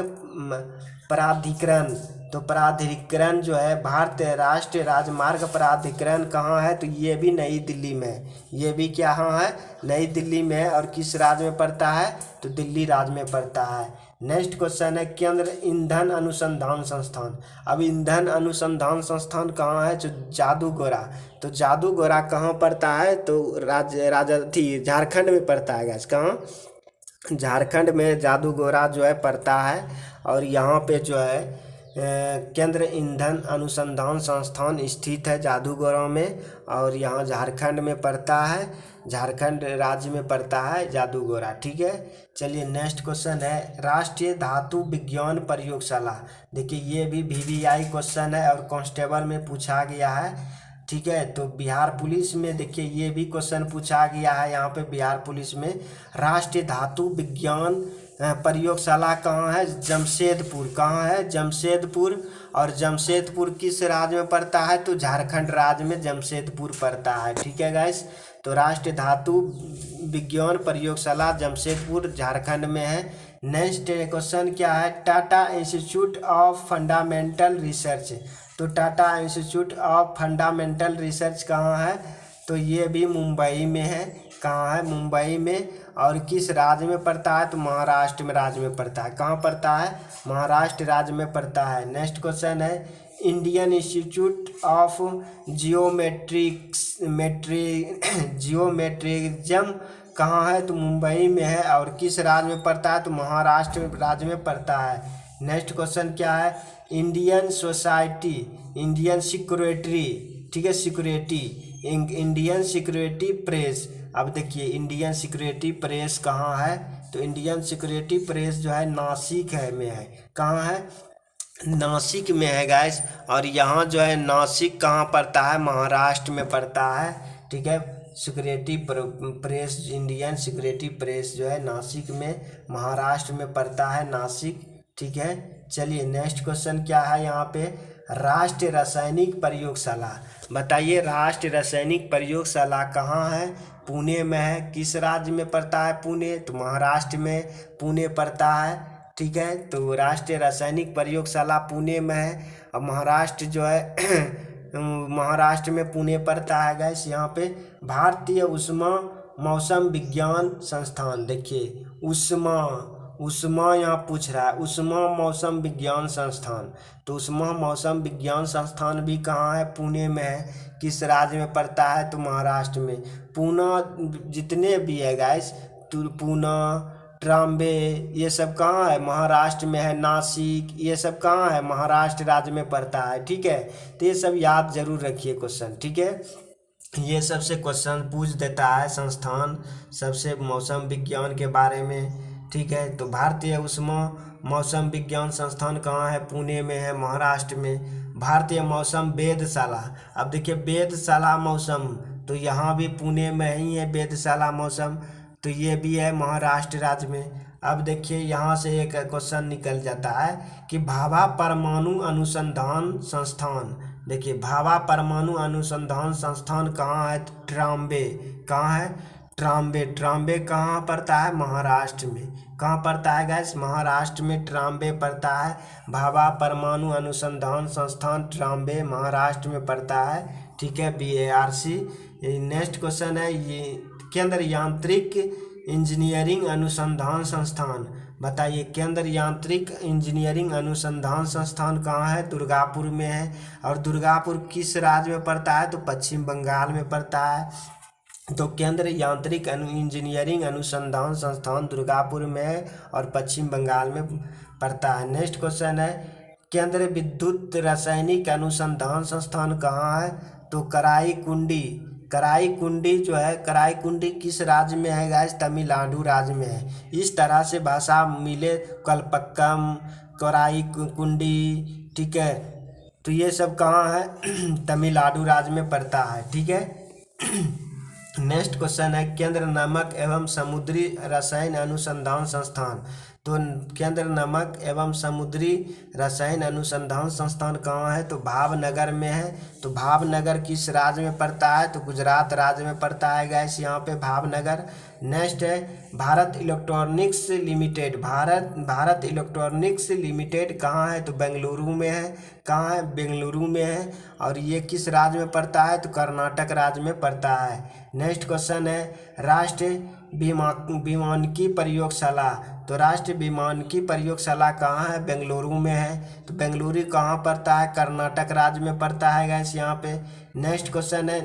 प्राधिकरण। तो प्राधिकरण जो है भारतीय राष्ट्रीय राजमार्ग प्राधिकरण कहाँ है? तो ये भी नई दिल्ली में। ये भी कहाँ है? नई दिल्ली में। और किस राज्य में पड़ता है? तो दिल्ली राज्य में पड़ता है। नेक्स्ट क्वेश्चन है केंद्र ईंधन अनुसंधान संस्थान। अब ईंधन अनुसंधान संस्थान कहाँ है? तो जादूगोरा। तो जादूगोरा कहाँ पड़ता है? तो झारखंड में पड़ता है गैस। कहाँ? झारखंड में जादूगोरा जो है पड़ता है। और यहाँ पे जो है केंद्र ईंधन अनुसंधान संस्थान स्थित है जादूगोरा में, और यहाँ झारखंड में पड़ता है। झारखंड राज्य में पड़ता है जादूगोरा। ठीक है, चलिए नेक्स्ट क्वेश्चन है राष्ट्रीय धातु विज्ञान प्रयोगशाला। देखिए ये भी VVI क्वेश्चन है और कांस्टेबल में पूछा गया है। ठीक है, तो बिहार पुलिस में देखिए ये भी क्वेश्चन पूछा गया है। यहाँ पे बिहार पुलिस में राष्ट्रीय धातु विज्ञान प्रयोगशाला कहाँ है? जमशेदपुर। कहाँ है? जमशेदपुर। और जमशेदपुर किस राज्य में पड़ता है? तो झारखंड राज्य में जमशेदपुर पड़ता है। ठीक है गाइस, तो राष्ट्रीय धातु विज्ञान प्रयोगशाला जमशेदपुर झारखंड में है। नेक्स्ट क्वेश्चन क्या है? Tata institute of fundamental research. तो Tata institute of fundamental research कहाँ है? तो ये भी मुंबई में है। कहाँ है? मुंबई में। और किस राज्य में पड़ता है? तो महाराष्ट्र में राज्य में पड़ता है। कहाँ पड़ता है? महाराष्ट्र राज्य में पड़ता है। नेक्स्ट क्वेश्चन है इंडियन इंस्टीट्यूट ऑफ जियोमेट्रिज्म कहाँ है? तो मुंबई में है। और किस राज्य में पड़ता है? तो महाराष्ट्र राज्य में पड़ता है। नेक्स्ट क्वेश्चन क्या है? इंडियन सोसाइटी इंडियन सिक्योरिटी, ठीक है, सिक्योरिटी इंडियन सिक्योरिटी प्रेस। अब देखिए इंडियन सिक्योरिटी प्रेस कहाँ है? तो इंडियन सिक्योरिटी प्रेस जो है नासिक है में है। कहाँ है? नासिक में है गाइस। और यहाँ जो है नासिक कहाँ पड़ता है? महाराष्ट्र में पड़ता है। ठीक है, security press Indian security press जो है नासिक में महाराष्ट्र में पड़ता है, नासिक। ठीक है, चलिए नेक्स्ट क्वेश्चन क्या है यहाँ पे? राष्ट्रीय रासायनिक प्रयोगशाला। बताइए राष्ट्रीय रासायनिक प्रयोगशाला कहाँ है? पुणे में है। किस राज्य में पड़ता है? पुणे। तो महाराष्ट्र में पुणे पड़ता है। ठीक है, तो राष्ट्रीय रासायनिक प्रयोगशाला पुणे में है। और महाराष्ट्र जो है महाराष्ट्र में पुणे पड़ता है गैस। यहाँ पे भारतीय उष्मा मौसम विज्ञान संस्थान, देखिए उष्मा यहाँ पूछ रहा है, उष्मा मौसम विज्ञान संस्थान। तो उष्मा मौसम विज्ञान संस्थान भी कहाँ है? पुणे में है। किस राज्य में पड़ता है? तो महाराष्ट्र में। पूना जितने भी है गैस, तो पूना, ट्राम्बे, ये सब कहाँ है? महाराष्ट्र में है। नासिक, ये सब कहाँ है? महाराष्ट्र राज्य में पड़ता है। ठीक है, तो ये सब याद जरूर रखिए क्वेश्चन। ठीक है, ये सबसे क्वेश्चन पूछ देता है संस्थान सबसे मौसम विज्ञान के बारे में। ठीक है, तो भारतीय उष्मा मौसम विज्ञान संस्थान कहाँ है? पुणे में है, महाराष्ट्र में। भारतीय मौसम वेधशाला, अब देखिए वेधशाला मौसम, तो यहाँ भी पुणे में ही है वेधशाला मौसम, तो ये भी है महाराष्ट्र राज्य में। अब देखिए यहाँ से एक क्वेश्चन निकल जाता है कि भाभा परमाणु अनुसंधान संस्थान। देखिए भाभा परमाणु अनुसंधान संस्थान कहाँ है? ट्राम्बे। कहाँ है? ट्राम्बे। ट्राम्बे कहाँ पड़ता है? महाराष्ट्र में। कहाँ पड़ता है गैस? महाराष्ट्र में ट्राम्बे पड़ता है। भाभा परमाणु अनुसंधान संस्थान ट्राम्बे महाराष्ट्र में पड़ता है। ठीक है, BARC। नेक्स्ट क्वेश्चन है ये केंद्र यांत्रिक इंजीनियरिंग अनुसंधान संस्थान। बताइए केंद्र यांत्रिक इंजीनियरिंग अनुसंधान संस्थान कहाँ है? दुर्गापुर में है। और दुर्गापुर किस राज्य में पड़ता है? तो पश्चिम बंगाल में पड़ता है। तो केंद्र यांत्रिक इंजीनियरिंग अनुसंधान संस्थान दुर्गापुर में है और पश्चिम बंगाल में पड़ता है। नेक्स्ट क्वेश्चन है केंद्र विद्युत रासायनिक अनुसंधान संस्थान कहाँ है? तो कराईकुंडी। कराईकुंडी जो है, कराईकुंडी किस राज्य में है गाइस? तमिलनाडु राज्य में है। इस तरह से भाषा मिले, कलपक्कम, कराईकुंडी। ठीक है, तो ये सब कहाँ है? तमिलनाडु राज्य में पड़ता है। ठीक है, नेक्स्ट क्वेश्चन है केंद्र नमक एवं समुद्री रसायन अनुसंधान संस्थान। तो केंद्र नमक एवं समुद्री रसायन अनुसंधान संस्थान कहाँ है? तो भावनगर में है। तो भावनगर किस राज्य में पड़ता है? तो गुजरात राज्य में पड़ता है गैस, यहाँ पे भावनगर। नेक्स्ट है Bharat electronics limited. Bharat electronics limited कहाँ है? तो बेंगलुरु में है। कहाँ है? बेंगलुरु में है। और ये किस राज्य में पड़ता है? तो कर्नाटक राज्य में पड़ता है। नेक्स्ट क्वेश्चन है राष्ट्रीय विमानकी प्रयोगशाला। तो राष्ट्रीय विमानकी प्रयोगशाला कहाँ है? बेंगलुरु में है। तो बेंगलुरु कहाँ पड़ता है? कर्नाटक राज्य में पड़ता है गैस, यहाँ पे। नेक्स्ट क्वेश्चन है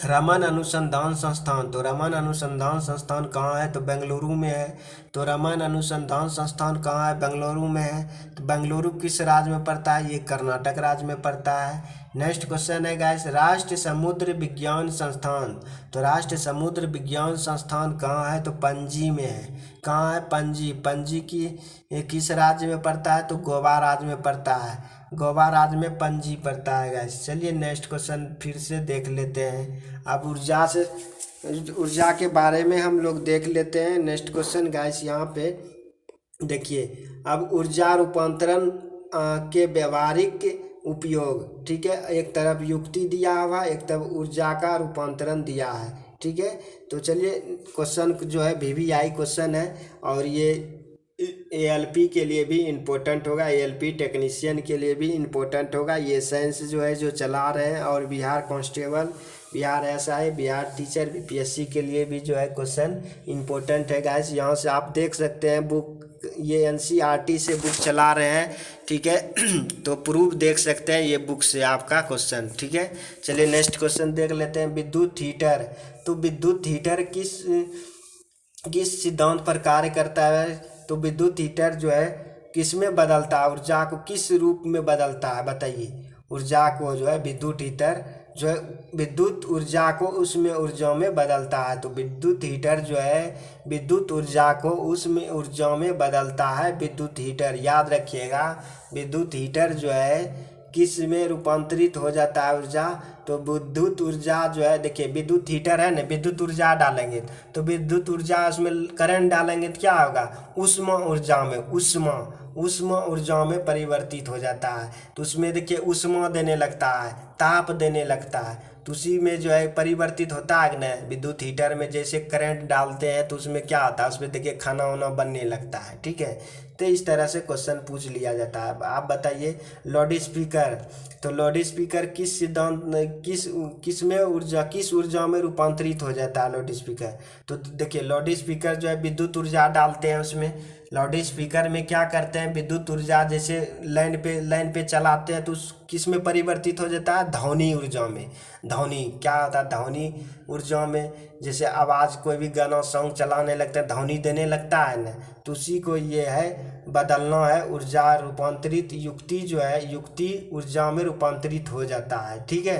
रमन अनुसंधान संस्थान। तो रमन अनुसंधान संस्थान कहाँ है? तो बेंगलुरु में है। तो रमन अनुसंधान संस्थान कहाँ है? बेंगलुरु में है। तो बेंगलुरु किस राज्य में पड़ता है? ये कर्नाटक राज्य में पड़ता है। नेक्स्ट क्वेश्चन है गाइस राष्ट्रीय समुद्र विज्ञान संस्थान। तो राष्ट्रीय समुद्र विज्ञान संस्थान कहाँ है? तो पणजी में है। कहाँ है? पणजी। पणजी की किस राज्य में पड़ता है? तो गोवा राज्य में पड़ता है। गोवा राज्य में पणजी पड़ता है गाइस। चलिए नेक्स्ट क्वेश्चन फिर से देख लेते हैं। अब ऊर्जा के बारे में हम लोग देख लेते हैं। नेक्स्ट क्वेश्चन गाइस यहाँ पे देखिए, अब ऊर्जा रूपांतरण के व्यवहारिक उपयोग, ठीक है। एक तरफ युक्ति दिया हुआ, एक तरफ ऊर्जा का रूपांतरण दिया है, ठीक है। तो चलिए, क्वेश्चन जो है VVI क्वेश्चन है, और ये ALP के लिए भी इम्पोर्टेंट होगा, ALP टेक्नीशियन के लिए भी इम्पोर्टेंट होगा। ये साइंस जो है जो चला रहे हैं, और Bihar constable, Bihar SI, Bihar teacher, BPSC के लिए भी जो है क्वेश्चन इम्पोर्टेंट है गाइस। यहाँ से आप देख सकते हैं बुक, ये NCERT से बुक चला रहे हैं, ठीक है। तो प्रूफ देख सकते हैं ये बुक से आपका क्वेश्चन, ठीक है। चलिए नेक्स्ट क्वेश्चन देख लेते हैं। विद्युत हीटर, तो विद्युत हीटर किस सिद्धांत पर कार्य करता है? तो विद्युत हीटर जो है किस में बदलता है, ऊर्जा को किस रूप में बदलता है, बताइए। ऊर्जा को जो है विद्युत हीटर जो है विद्युत ऊर्जा को उसमें ऊर्जा में बदलता है। तो विद्युत हीटर जो है विद्युत ऊर्जा को उसमें ऊर्जा में बदलता है, विद्युत हीटर। याद रखिएगा, विद्युत हीटर जो है किस में रूपांतरित हो जाता है ऊर्जा? तो विद्युत ऊर्जा जो है, देखिए विद्युत हीटर है ना, विद्युत ऊर्जा डालेंगे तो विद्युत ऊर्जा उसमें करंट डालेंगे तो क्या होगा? उष्मा ऊर्जा में, उष्मा ऊर्जा में परिवर्तित हो जाता है। तो उसमें देखिए उष्मा देने लगता है, ताप देने लगता है, तो उसी में जो है परिवर्तित होता है ना। विद्युत हीटर में जैसे करंट डालते हैं तो उसमें क्या होता है, उसमें देखिए खाना वाना बनने लगता है, ठीक है। तो इस तरह से क्वेश्चन पूछ लिया जाता है। आप बताइए, लाउड स्पीकर, तो लाउड स्पीकर किस सिद्धांत किस ऊर्जा में रूपांतरित हो जाता है लाउड स्पीकर? तो देखिए लाउड स्पीकर जो है विद्युत ऊर्जा डालते हैं उसमें। लाउड स्पीकर में क्या करते हैं, विद्युत ऊर्जा जैसे लाइन पे चलाते हैं तो किस में परिवर्तित हो जाता है? ध्वनि ऊर्जा में। ध्वनि क्या होता है? ध्वनि ऊर्जा में, जैसे आवाज़, कोई भी गाना सॉन्ग चलाने लगता है, ध्वनि देने लगता है ना, तो उसी को ये है बदलना है। ऊर्जा रूपांतरित, युक्ति जो है युक्ति ऊर्जा में रूपांतरित हो जाता है, ठीक है।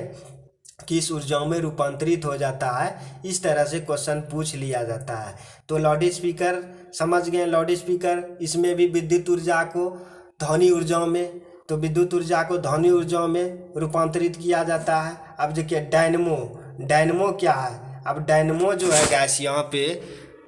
किस ऊर्जा में रूपांतरित हो जाता है, इस तरह से क्वेश्चन पूछ लिया जाता है। तो लाउड स्पीकर समझ गए, लाउड स्पीकर, इसमें भी विद्युत ऊर्जा को ध्वनि ऊर्जा में, तो विद्युत ऊर्जा को ध्वनि ऊर्जा में रूपांतरित किया जाता है। अब देखिए डायनमो, डायनमो क्या है? अब डायनमो जो है गैस, यहाँ पे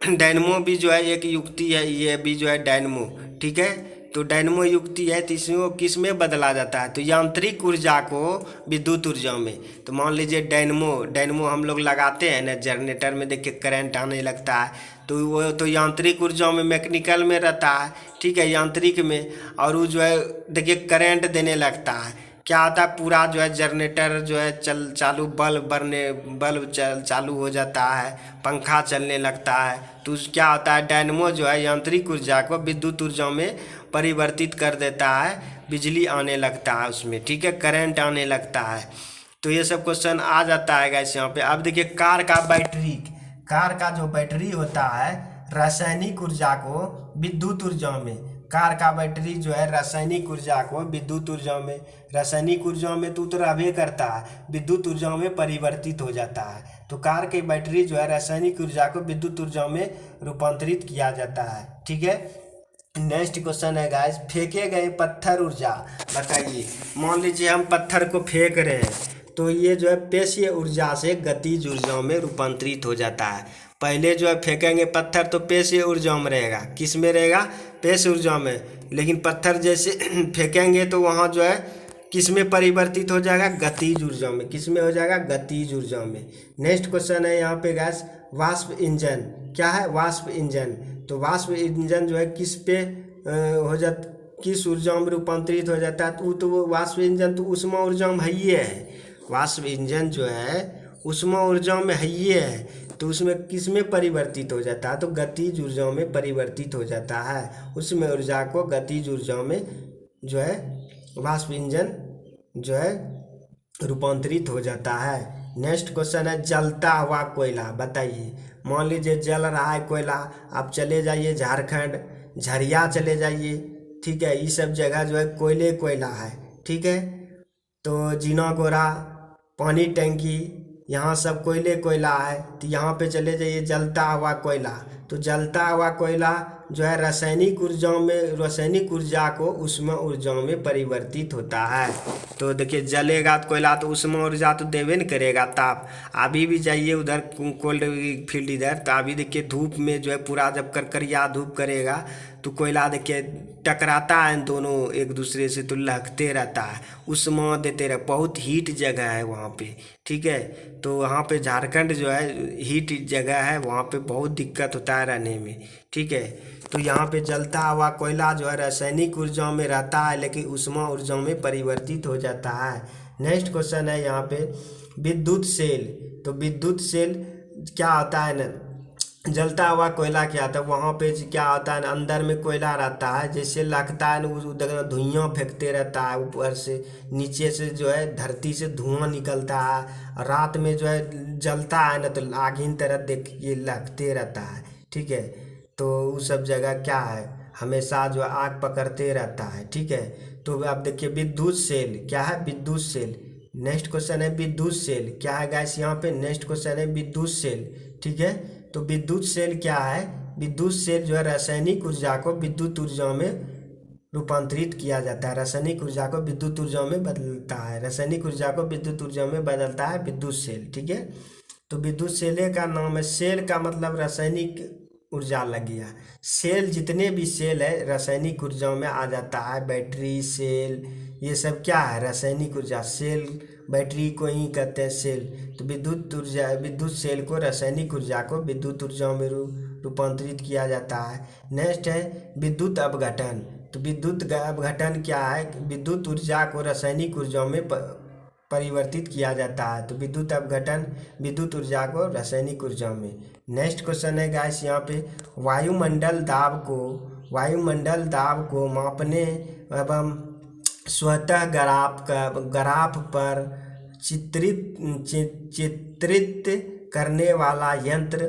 डायनमो भी जो है एक युक्ति है, ये भी जो है डायनमो, ठीक है। तो डायनमो युक्ति है, तो इसमें किस में बदला जाता है? तो यांत्रिक ऊर्जा को विद्युत ऊर्जा में। तो मान लीजिए डायनमो हम लोग लगाते हैं ना जनरेटर में, देखिए करंट आने लगता है, तो वो तो यांत्रिक ऊर्जा में, मैकेनिकल में रहता है, ठीक है, यांत्रिक में। और वो जो है देखिए करंट देने लगता है, क्या होता है, पूरा जो है जनरेटर जो है चालू, बल्ब चालू हो जाता है, पंखा चलने लगता है। तो क्या होता है, डायनमो जो है यांत्रिक ऊर्जा को विद्युत ऊर्जा में परिवर्तित कर देता है, बिजली आने लगता है उसमें, ठीक है, करंट आने लगता है। तो ये सब क्वेश्चन आ जाता है गाइस यहाँ पे। अब देखिए कार का जो बैटरी होता है, रासायनिक ऊर्जा को विद्युत ऊर्जा में, कार का बैटरी जो है रासायनिक ऊर्जा को विद्युत ऊर्जा में, रासायनिक ऊर्जा में तो रहबे करता है, विद्युत ऊर्जा में परिवर्तित हो जाता है। तो कार की बैटरी जो है रासायनिक ऊर्जा को विद्युत ऊर्जा में रूपांतरित किया जाता है, ठीक है। नेक्स्ट क्वेश्चन है गाइस, फेंके गए पत्थर ऊर्जा, बताइए। मान लीजिए हम पत्थर को फेंक रहे हैं, तो ये जो है पेशीय ऊर्जा से गतिज ऊर्जा में रूपांतरित हो जाता है। पहले जो है फेंकेंगे पत्थर तो पेशीय ऊर्जा में रहेगा, किस में रहेगा? पेशीय ऊर्जा में। लेकिन पत्थर जैसे फेंकेंगे तो वहाँ जो है किस में परिवर्तित हो जाएगा? गतिज ऊर्जा में। किस में हो जाएगा? गतिज ऊर्जा में। नेक्स्ट क्वेश्चन है यहाँ पे गैस, वाष्प इंजन, क्या है? वाष्प इंजन। तो वाष्प इंजन जो है किस पे किस ऊर्जा में रूपांतरित हो जाता है? तो वो वाष्प इंजन तो ऊष्मा ऊर्जा में है ही है। वाष्प इंजन जो है ऊष्मा ऊर्जा में है ही है, तो उसमें किस में परिवर्तित हो जाता है? तो गतिज ऊर्जा में परिवर्तित हो जाता है। उसमें ऊर्जा को गतिज ऊर्जा में जो है वाष्प इंजन जो है रूपांतरित हो जाता है। नेक्स्ट क्वेश्चन है, जलता हुआ कोयला, बताइए। मान लीजिए जल रहा है कोयला, आप चले जाइए झारखंड, झरिया चले जाइए, ठीक है, ये सब जगह जो है कोयला है, ठीक है। तो जीना गोरा, पानी टंकी, यहाँ सब कोयला है। तो यहाँ पे चले जाइए जलता हुआ कोयला, तो जलता हुआ कोयला जो है रासायनिक ऊर्जा को उष्मा ऊर्जाओं में परिवर्तित होता है। तो देखिए जलेगा तो कोयला तो उष्मा ऊर्जा तो देवे न करेगा ताप। अभी भी जाइए उधर कोल्ड फील्ड इधर, तो अभी देखिए धूप में जो है पूरा जब करकरिया धूप करेगा तो कोयला देखिए टकराता है दोनों एक दूसरे से, तो लहकते रहता है, उष्मा देते रहे। बहुत हीट जगह है वहाँ पे, ठीक है। तो वहाँ पे झारखंड जो है हीट जगह है, वहाँ पे बहुत दिक्कत होता है रहने में, ठीक है। तो यहाँ पे जलता हुआ कोयला जो है रासायनिक ऊर्जाओं में रहता है लेकिन उष्मा ऊर्जाओं में परिवर्तित हो जाता है। नेक्स्ट क्वेश्चन है यहाँ पे विद्युत सेल। तो विद्युत सेल क्या होता है ना, जलता हुआ कोयला क्या होता है, वहाँ पे क्या होता है ना, अंदर में कोयला रहता है, जैसे लगता है ना उधर धुआं फेंकते रहता है, ऊपर से नीचे से जो है धरती से धुआं निकलता है। रात में जो है जलता है ना तो आगिन तरह देख ये लगते रहता है, ठीक है। तो उस सब जगह क्या है, हमेशा जो आग पकड़ते रहता है, ठीक है। तो अब देखिए विद्युत सेल क्या है, विद्युत सेल। नेक्स्ट क्वेश्चन है विद्युत सेल क्या है गाइस, यहाँ पे नेक्स्ट क्वेश्चन है विद्युत सेल, ठीक है। तो विद्युत सेल क्या है, विद्युत सेल जो है रासायनिक ऊर्जा को विद्युत ऊर्जा में रूपांतरित किया जाता है, रासायनिक ऊर्जा को विद्युत ऊर्जा में बदलता है, रासायनिक ऊर्जा को विद्युत ऊर्जा में बदलता है विद्युत सेल, ठीक है। तो विद्युत सेल का नाम है, सेल का मतलब रासायनिक ऊर्जा लग गया। सेल जितने भी सेल है रासायनिक ऊर्जा में आ जाता है, बैटरी सेल ये सब क्या है रासायनिक ऊर्जा। सेल बैटरी को ही कहते हैं सेल। तो विद्युत सेल को रासायनिक ऊर्जा को विद्युत ऊर्जा में रूपांतरित किया जाता है। नेक्स्ट है विद्युत अपघटन। तो विद्युत अपघटन क्या है, विद्युत ऊर्जा को रासायनिक ऊर्जा में परिवर्तित किया जाता है। तो विद्युत अपघटन विद्युत ऊर्जा को रासायनिक ऊर्जा में। नेक्स्ट क्वेश्चन है गाइस यहाँ पे वायुमंडल दाब को मापने एवं स्वतः ग्राफ पर चित्रित करने वाला यंत्र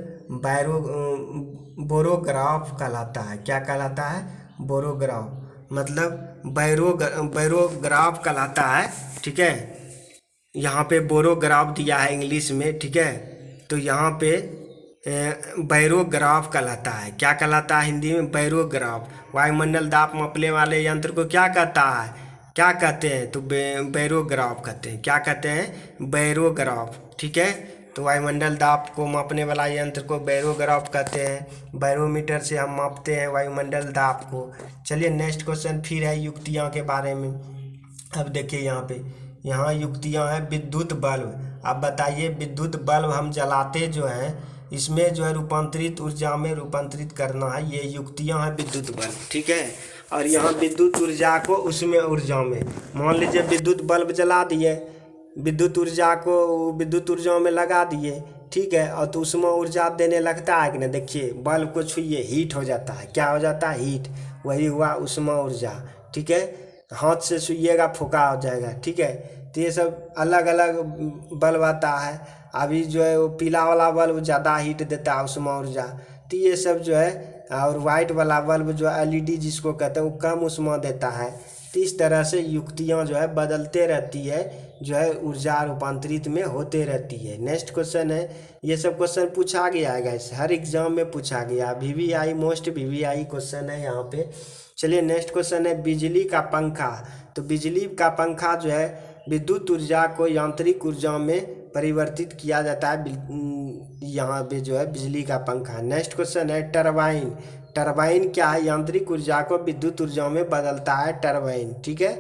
बोरोग्राफ कहलाता है। क्या कहलाता है, बोरोग्राफ, मतलब बैरोग्राफ कहलाता है, ठीक है। यहाँ पे बोरोग्राफ दिया है इंग्लिश में, ठीक है। तो यहाँ पे बैरोग्राफ कहलाता है। क्या कहलाता है हिंदी में, बैरोग्राफ। वायुमंडल दाब मापने वाले यंत्र को क्या कहता है, क्या कहते हैं, तो बैरोग्राफ कहते हैं। क्या कहते हैं, बैरोग्राफ, ठीक है। तो वायुमंडल दाब को मापने वाला यंत्र को बैरोग्राफ कहते हैं। बैरोमीटर से हम मापते हैं वायुमंडल दाब को। चलिए नेक्स्ट क्वेश्चन फिर है युक्तियाँ के बारे में। अब देखिए यहाँ युक्तियाँ हैं विद्युत बल्ब। अब बताइए विद्युत बल्ब हम जलाते जो हैं इसमें जो है रूपांतरित ऊर्जा में रूपांतरित करना है, ये युक्तियाँ हैं विद्युत बल्ब, ठीक है। और यहाँ विद्युत ऊर्जा को उसमें ऊर्जा में, मान लीजिए विद्युत बल्ब जला दिए, विद्युत ऊर्जा को विद्युत ऊर्जा में लगा दिए, ठीक है। और तो उसमें ऊर्जा देने लगता है कि ना, देखिए बल्ब को छुइए हीट हो जाता है, क्या हो जाता है, हीट, वही हुआ उष्मा ऊर्जा, ठीक है। हाथ से छुइएगा फुका हो जाएगा, ठीक है। तो ये सब अलग अलग बल्ब आता है। अभी जो है वो पीला वाला बल्ब ज़्यादा हीट देता है उष्मा ऊर्जा, तो ये सब जो है, और वाइट वाला बल्ब जो एलईडी जिसको कहते हैं वो कम उष्मा देता है। तो इस तरह से युक्तियाँ जो है बदलते रहती है, जो है ऊर्जा रूपांतरित में होते रहती है। नेक्स्ट क्वेश्चन है, ये सब क्वेश्चन पूछा गया है गाइस, हर एग्जाम में पूछा गया, मोस्ट वीवीआई क्वेश्चन है यहाँ पे। चलिए नेक्स्ट क्वेश्चन है बिजली का पंखा। तो बिजली का पंखा जो है विद्युत ऊर्जा को यांत्रिक ऊर्जा में परिवर्तित किया जाता है, यहाँ पे जो है बिजली का पंखा। नेक्स्ट क्वेश्चन है टरबाइन। टरबाइन क्या है, यांत्रिक ऊर्जा को विद्युत ऊर्जा में बदलता है टरबाइन, ठीक है।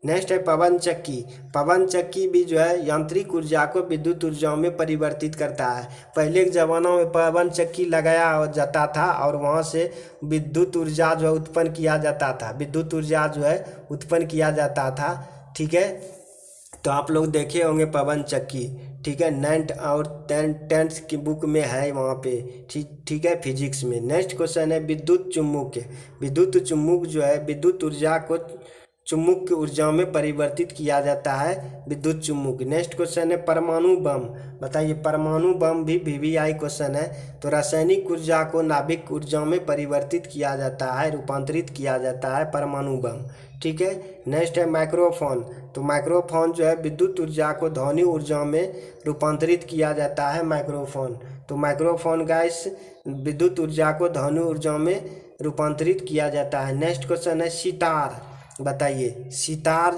नेक्स्ट है पवन चक्की। पवन चक्की भी जो है यांत्रिक ऊर्जा को विद्युत ऊर्जा में परिवर्तित करता है। पहले के ज़मानों में पवन चक्की लगाया जाता था और वहाँ से विद्युत ऊर्जा जो है उत्पन्न किया जाता था, विद्युत ऊर्जा जो है उत्पन्न किया जाता था, ठीक है। तो आप लोग देखे होंगे पवन चक्की, ठीक है। 9th और 10th की बुक में है वहाँ पे, ठीक है, फिजिक्स में। नेक्स्ट क्वेश्चन है विद्युत चुम्बक। विद्युत चुम्बक जो है विद्युत ऊर्जा को चुम्बक ऊर्जा में परिवर्तित किया जाता है, विद्युत चुम्बक। नेक्स्ट क्वेश्चन है परमाणु बम। बताइए परमाणु बम भी वीवीआई क्वेश्चन है। तो रासायनिक ऊर्जा को नाभिक ऊर्जा में परिवर्तित किया जाता है, रूपांतरित किया जाता है परमाणु बम, ठीक है। नेक्स्ट है माइक्रोफोन। तो माइक्रोफोन जो है विद्युत ऊर्जा को ध्वनि ऊर्जा में रूपांतरित किया जाता है, माइक्रोफोन। तो माइक्रोफोन गैस विद्युत ऊर्जा को ध्वनि ऊर्जा में रूपांतरित किया जाता है। नेक्स्ट क्वेश्चन है सितार। बताइए सितार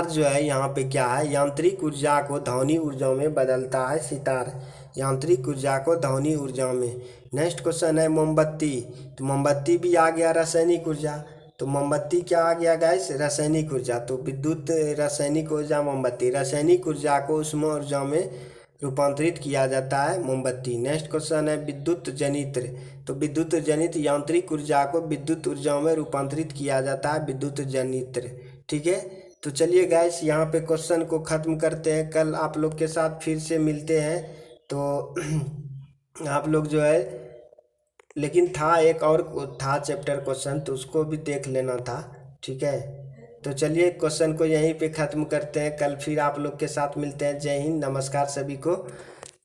जो है यहाँ पे क्या है, यांत्रिक ऊर्जा को ध्वनि ऊर्जा में बदलता है। सितार यांत्रिक ऊर्जा को ध्वनि ऊर्जा में। नेक्स्ट क्वेश्चन है मोमबत्ती। तो मोमबत्ती भी आ गया रासायनिक ऊर्जा। तो मोमबत्ती क्या आ गया गाइस, रासायनिक ऊर्जा। तो विद्युत रासायनिक ऊर्जा मोमबत्ती, रासायनिक ऊर्जा को उष्मा ऊर्जा में रूपांतरित किया जाता है मोमबत्ती। नेक्स्ट क्वेश्चन है विद्युत जनित्र। तो विद्युत जनित्र यांत्रिक ऊर्जा को विद्युत ऊर्जा में रूपांतरित किया जाता है विद्युत जनित्र। ठीक है, तो चलिए गाइस यहाँ पे क्वेश्चन को ख़त्म करते हैं। कल आप लोग के साथ फिर से मिलते हैं। तो आप लोग जो है, लेकिन था एक और था चैप्टर क्वेश्चन, तो उसको भी देख लेना था। ठीक है, तो चलिए क्वेश्चन को यहीं पे ख़त्म करते हैं। कल फिर आप लोग के साथ मिलते हैं। जय हिंद, नमस्कार सभी को।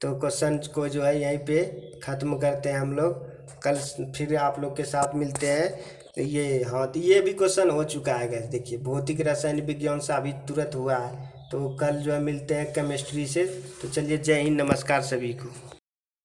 तो क्वेश्चन को जो है यहीं पे ख़त्म करते हैं हम लोग। कल फिर आप लोग के साथ मिलते हैं। तो ये भी क्वेश्चन हो चुका है गैस। देखिए भौतिक रसायन विज्ञान से अभी तुरंत हुआ है। तो कल जो है मिलते हैं केमिस्ट्री से। तो चलिए जय हिंद, नमस्कार सभी को।